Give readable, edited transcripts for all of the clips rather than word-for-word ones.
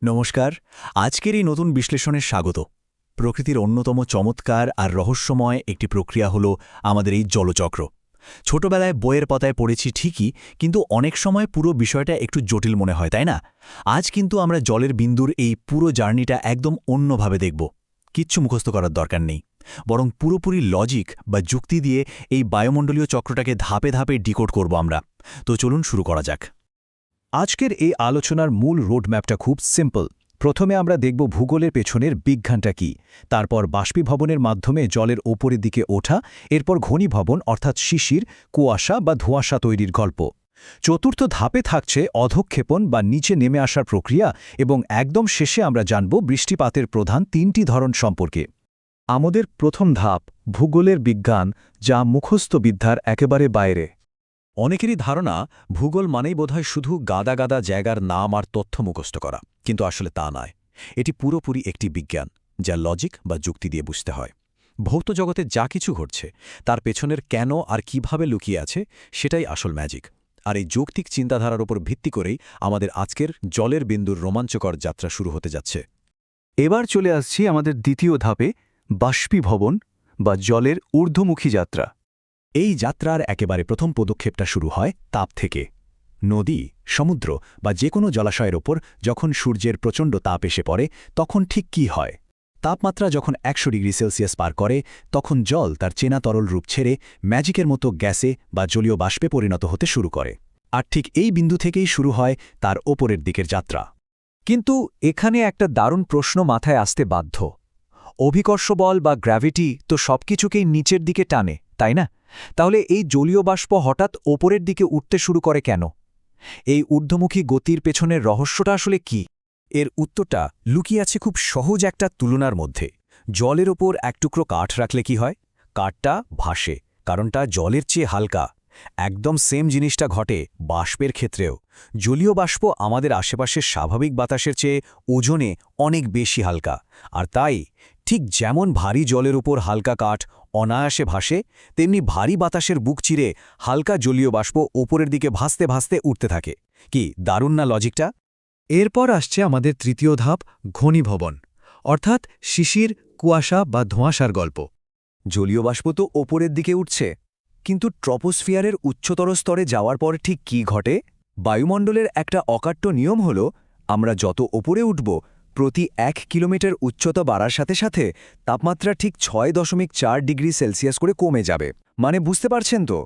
নমস্কার। আজকের এই নতুন বিশ্লেষণে স্বাগত। প্রকৃতির অন্যতম চমৎকার আর রহস্যময় একটি প্রক্রিয়া হল আমাদের এই জলচক্র। ছোটবেলায় বইয়ের পাতায় পড়েছি ঠিকই, কিন্তু অনেক সময় পুরো বিষয়টা একটু জটিল মনে হয়, তাই না? আজ কিন্তু আমরা জলের বিন্দুর এই পুরো জার্নিটা একদম অন্যভাবে দেখব। কিচ্ছু মুখস্থ করার দরকার নেই, বরং পুরোপুরি লজিক বা যুক্তি দিয়ে এই বায়ুমণ্ডলীয় চক্রটাকে ধাপে ধাপে ডিকোড করব আমরা। তো চলুন শুরু করা যাক। আজকের এই আলোচনার মূল রোডম্যাপটা খুব সিম্পল। প্রথমে আমরা দেখব ভূগোলের পেছনের বিজ্ঞানটা কি, তারপর বাষ্পীভবনের মাধ্যমে জলের ওপরের দিকে ওঠা, এরপর ঘনীভবন অর্থাৎ শিশির, কুয়াশা বা ধোঁয়াশা তৈরির গল্প। চতুর্থ ধাপে থাকছে অধঃক্ষেপণ বা নিচে নেমে আসার প্রক্রিয়া, এবং একদম শেষে আমরা জানব বৃষ্টিপাতের প্রধান তিনটি ধরন সম্পর্কে। আমাদের প্রথম ধাপ ভূগোলের বিজ্ঞান, যা মুখস্থ বিদ্যার একেবারে বাইরে। অনেকেরই ধারণা ভূগোল মানেই বোধহয় শুধু গাদা গাদা জায়গার নাম আর তথ্য মুখস্থ করা, কিন্তু আসলে তা নয়। এটি পুরোপুরি একটি বিজ্ঞান, যা লজিক বা যুক্তি দিয়ে বুঝতে হয়। ভৌত জগতে যা কিছু ঘটছে তার পেছনের কেন আর কিভাবে লুকিয়ে আছে, সেটাই আসল ম্যাজিক। আর এই যৌক্তিক চিন্তাধারার উপর ভিত্তি করেই আমাদের আজকের জলের বিন্দুর রোমাঞ্চকর যাত্রা শুরু হতে যাচ্ছে। এবার চলে আসছি আমাদের দ্বিতীয় ধাপে, বাষ্পীভবন বা জলের ঊর্ধ্বমুখী যাত্রা। এই যাত্রার একেবারে প্রথম পদক্ষেপটা শুরু হয় তাপ থেকে। নদী, সমুদ্র বা যে কোনো জলাশয়ের ওপর যখন সূর্যের প্রচণ্ড তাপ এসে পড়ে, তখন ঠিক কী হয়? তাপমাত্রা যখন 100 ডিগ্রি সেলসিয়াস পার করে, তখন জল তার চেনা তরল রূপ ছেড়ে ম্যাজিকের মতো গ্যাসে বা জলীয় বাষ্পে পরিণত হতে শুরু করে। আর ঠিক এই বিন্দু থেকেই শুরু হয় তার ওপরের দিকের যাত্রা। কিন্তু এখানে একটা দারুণ প্রশ্ন মাথায় আসতে বাধ্য। অভিকর্ষ বল বা গ্র্যাভিটি তো সবকিছুকেই নিচের দিকে টানে, তাই না? তাহলে এই জলীয় বাষ্প হঠাৎ ওপরের দিকে উঠতে শুরু করে কেন? এই ঊর্ধ্বমুখী গতির পেছনের রহস্যটা আসলে কি? এর উত্তরটা লুকিয়ে আছে খুব সহজ একটা তুলনার মধ্যে। জলের ওপর এক টুকরো কাঠ রাখলে কি হয়? কাঠটা ভাসে, কারণটা জলের চেয়ে হালকা। একদম সেম জিনিসটা ঘটে বাষ্পের ক্ষেত্রেও। জলীয় বাষ্প আমাদের আশেপাশের স্বাভাবিক বাতাসের চেয়ে ওজনে অনেক বেশি হালকা। আর তাই ঠিক যেমন ভারী জলের উপর হালকা কাঠ অনায়াসে ভাসে, তেমনি ভারী বাতাসের বুক চিরে হালকা জলীয় বাষ্প ওপরের দিকে ভাসতে ভাসতে উঠতে থাকে। কি দারুণ না লজিকটা? এরপর আসছে আমাদের তৃতীয় ধাপ, ঘনীভবন, অর্থাৎ শিশির, কুয়াশা বা ধোঁয়াশার গল্প। জলীয় বাষ্প তো ওপরের দিকে উঠছে, কিন্তু ট্রপোস্ফিয়ারের উচ্চতর স্তরে যাওয়ার পর ঠিক কি ঘটে? বায়ুমণ্ডলের একটা অকাট্য নিয়ম হল, আমরা যত ওপরে উঠব, প্রতি 1 কিলোমিটার উচ্চতা বাড়ার সাথে সাথে তাপমাত্রা ঠিক 6.4 ডিগ্রি সেলসিয়াস করে কমে যাবে। মানে বুঝতে পারছেন তো?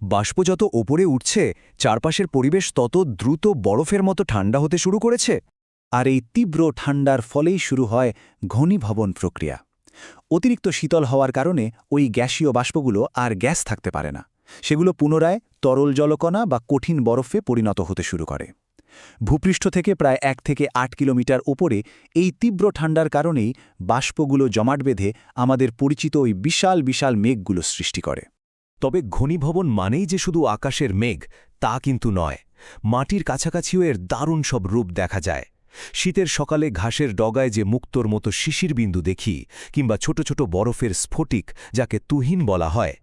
বাষ্প যত ওপরে উঠছে, চারপাশের পরিবেশ তত দ্রুত বরফের মতো ঠান্ডা হতে শুরু করেছে। আর এই তীব্র ঠান্ডার ফলেই শুরু হয় ঘনীভবন প্রক্রিয়া। অতিরিক্ত শীতল হওয়ার কারণে ওই গ্যাসীয় বাষ্পগুলো আর গ্যাস থাকতে পারে না। সেগুলো পুনরায় তরল জলকণা বা কঠিন বরফে পরিণত হতে শুরু করে। ভূপৃষ্ঠ থেকে প্রায় 1 থেকে 8 কিলোমিটার উপরে এই তীব্র ঠান্ডার কারণেই বাষ্পগুলো জমাট বেঁধে আমাদের পরিচিত ওই বিশাল বিশাল মেঘগুলো সৃষ্টি করে। তবে ঘনীভবন মানেই যে শুধু আকাশের মেঘ, তা কিন্তু নয়। মাটির কাছাকাছিও এর দারুণ সব রূপ দেখা যায়। শীতের সকালে ঘাসের ডগায় যে মুক্তোর মতো শিশির বিন্দু দেখি, কিংবা ছোট ছোট বরফের স্ফটিক, যাকে তুহিন বলা হয়,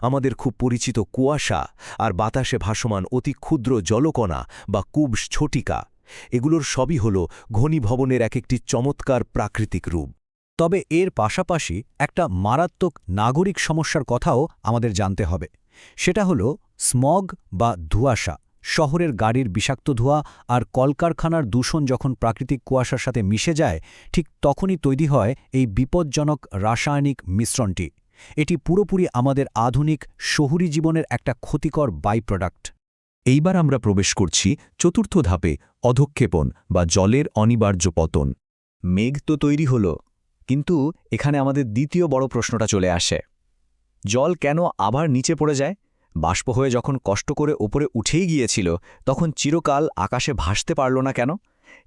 আমাদের খুব পরিচিত কুয়াশা আর বাতাসে ভাসমান অতি ক্ষুদ্র জলকণা বা কুবস ছটিকা, এগুলোর সবই হল ঘনীভবনের এক একটি চমৎকার প্রাকৃতিক রূপ। তবে এর পাশাপাশি একটা মারাত্মক নাগরিক সমস্যার কথাও আমাদের জানতে হবে। সেটা হলো স্মগ বা ধোঁয়াশা। শহরের গাড়ির বিষাক্ত ধোঁয়া আর কলকারখানার দূষণ যখন প্রাকৃতিক কুয়াশার সাথে মিশে যায়, ঠিক তখনই তৈরি হয় এই বিপজ্জনক রাসায়নিক মিশ্রণটি। এটি পুরোপুরি আমাদের আধুনিক শহুরি জীবনের একটা ক্ষতিকর বাই প্রোডাক্ট। এইবার আমরা প্রবেশ করছি চতুর্থ ধাপে, অধঃক্ষেপণ বা জলের অনিবার্য পতন। মেঘ তো তৈরি হলো, কিন্তু এখানে আমাদের দ্বিতীয় বড় প্রশ্নটা চলে আসে। জল কেন আবার নিচে পড়ে যায়? বাষ্প হয়ে যখন কষ্ট করে ওপরে উঠেই গিয়েছিল, তখন চিরকাল আকাশে ভাসতে পারল না কেন?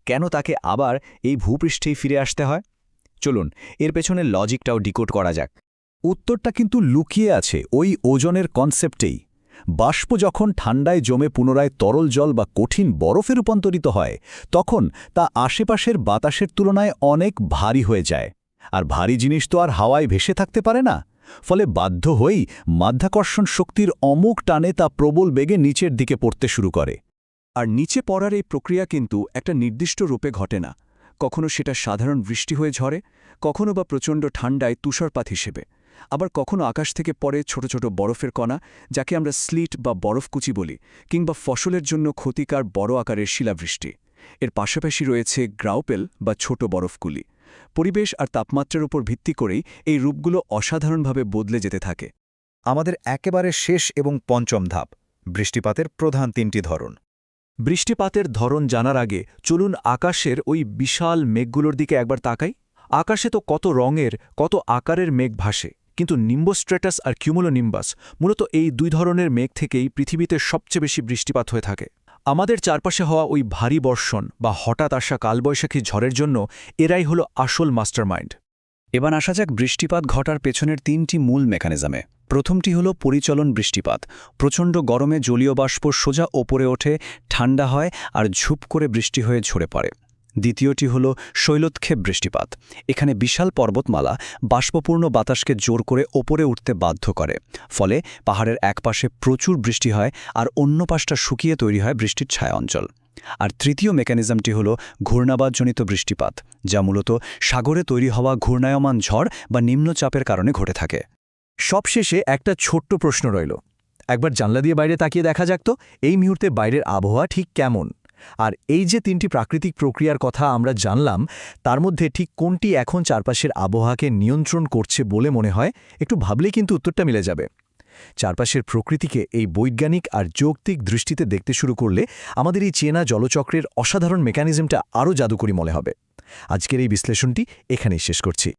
কেন তাকে আবার এই ভূপৃষ্ঠেই ফিরে আসতে হয়? চলুন এর পেছনে লজিকটাও ডিকোড করা যাক। উত্তরটা কিন্তু লুকিয়ে আছে ওই ওজনের কনসেপ্টেই। বাষ্প যখন ঠান্ডায় জমে পুনরায় তরল জল বা কঠিন বরফে রূপান্তরিত হয়, তখন তা আশেপাশের বাতাসের তুলনায় অনেক ভারী হয়ে যায়। আর ভারী জিনিস তো আর হাওয়ায় ভেসে থাকতে পারে না। ফলে বাধ্য হয়েই মাধ্যাকর্ষণ শক্তির অমোঘ টানে তা প্রবল বেগে নিচের দিকে পড়তে শুরু করে। আর নিচে পড়ার এই প্রক্রিয়া কিন্তু একটা নির্দিষ্ট রূপে ঘটে না। কখনো সেটা সাধারণ বৃষ্টি হয়ে ঝরে, কখনো বা প্রচণ্ড ঠান্ডায় তুষারপাত হিসেবে। আবার কখনো আকাশ থেকে পড়ে ছোট ছোট বরফের কণা, যাকে আমরা স্লিট বা বরফকুচি বলি, কিংবা ফসলের জন্য ক্ষতিকার বড় আকারের শিলাবৃষ্টি। এর পাশাপাশি রয়েছে গ্রাউপেল বা ছোট বরফগুলি। পরিবেশ আর তাপমাত্রার উপর ভিত্তি করেই এই রূপগুলো অসাধারণভাবে বদলে যেতে থাকে। আমাদের একেবারে শেষ এবং পঞ্চম ধাপ, বৃষ্টিপাতের প্রধান 3টি ধরন। বৃষ্টিপাতের ধরন জানার আগে চলুন আকাশের ওই বিশাল মেঘগুলোর দিকে একবার তাকাই। আকাশে তো কত রঙের, কত আকারের মেঘ ভাসে, কিন্তু নিম্বোস্ট্রেটাস আর কিউমুলোনিম্বাস মূলত এই 2 ধরনের মেঘ থেকেই পৃথিবীতে সবচেয়ে বেশি বৃষ্টিপাত হয়ে থাকে। আমাদের চারপাশে হওয়া ওই ভারী বর্ষণ বা হঠাৎ আসা কালবৈশাখী ঝড়ের জন্য এরাই হলো আসল মাস্টারমাইন্ড। এবার আসা যাক বৃষ্টিপাত ঘটার পেছনের 3টি মূল মেকানিজমে। প্রথমটি হল পরিচলন বৃষ্টিপাত। প্রচণ্ড গরমে জলীয় বাষ্প সোজা ওপরে ওঠে, ঠান্ডা হয় আর ঝুপ করে বৃষ্টি হয়ে ঝরে পড়ে। দ্বিতীয়টি হল শৈলোৎক্ষেপ বৃষ্টিপাত। এখানে বিশাল পর্বতমালা বাষ্পপূর্ণ বাতাসকে জোর করে ওপরে উঠতে বাধ্য করে, ফলে পাহাড়ের একপাশে প্রচুর বৃষ্টি হয় আর অন্য পাশটা শুকিয়ে তৈরি হয় বৃষ্টির ছায়া অঞ্চল। আর তৃতীয় মেকানিজমটি হল ঘূর্ণাবাতজনিত বৃষ্টিপাত, যা মূলত সাগরে তৈরি হওয়া ঘূর্ণায়মান ঝড় বা নিম্নচাপের কারণে ঘটে থাকে। সবশেষে একটা ছোট্ট প্রশ্ন রইল। একবার জানলা দিয়ে বাইরে তাকিয়ে দেখা যাক তো এই মুহূর্তে বাইরের আবহাওয়া ঠিক কেমন। আর এই যে 3টি প্রাকৃতিক প্রক্রিয়ার কথা আমরা জানলাম, তার মধ্যে ঠিক কোনটি এখন চারপাশের আবহাওয়াকে নিয়ন্ত্রণ করছে বলে মনে হয়? একটু ভাবলেই কিন্তু উত্তরটা মিলে যাবে। চারপাশের প্রকৃতিকে এই বৈজ্ঞানিক আর যৌক্তিক দৃষ্টিতে দেখতে শুরু করলে আমাদের এই চেনা জলচক্রের অসাধারণ মেকানিজমটা আরও জাদুকরী মনে হবে। আজকের এই বিশ্লেষণটি এখানেই শেষ করছি।